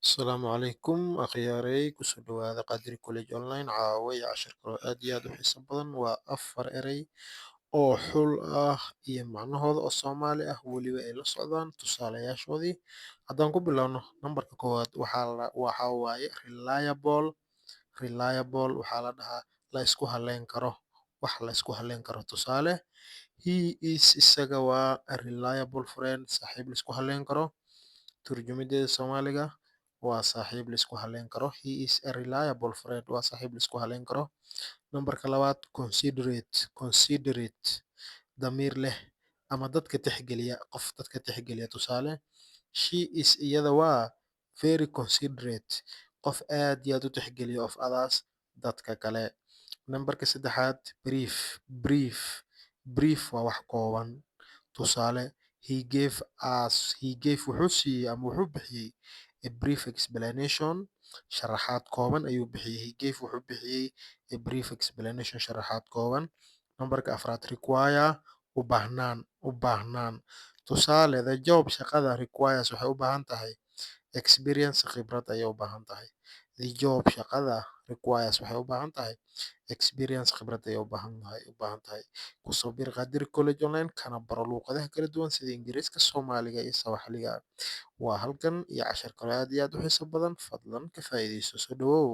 Asalaamu calaykum akhyaaray kusoo dhawaada Qadri College Online caaway cashir kale oo aad iyo aad u xiiso badan waa afar erey oo xul ah iyo macnahooda oo Soomaali ah weliba ay la socdaan tusaalayaashoodii haddaan ku bilowno nambarka koowaad waxaa waaye reliable waxaa la dhahaa la isku halayn karo wax la isku halayn karo tusaale he is isaga waa a reliable friend saaxiib la isku halayn karo turjumadeeda Soomaaliga waa saaxiib la isku halayn karo he is a reliable friend waa saaxiib la isku halayn karo nambarka labaad considerate damiir leh ama dadka tixgeliya qof dadka tixgeliya tusaale she is iyada waa very considerate qof aad iyo aad u tixgeliya of others dadka kale nambarka saddexaad brief waa wax kooban tusaale he gave wuxuu siiyey ama wuxuu bixiyey a brief explanation sharaxaad kooban ayuu bixiyey he gave wuxuu bixiyey a brief explanation sharaxaad kooban nambarka afraad require u baahnaan tusaale the job shaqada requires waxay u baahan tahay experience khibrad ayay u baahan tahay the job shaqada requires waxay u baahan tahay experience khibrad ayay u baahan tahay kusoo bir Qadri College Online kana baro luuqadaha kala duwan sida Ingiriiska Soomaaliga iyo Sawaaxiliga waa halkan iyo cashar kale aad iyo aad u xiiso badan fadlan ka faa'iidayso soo dhawow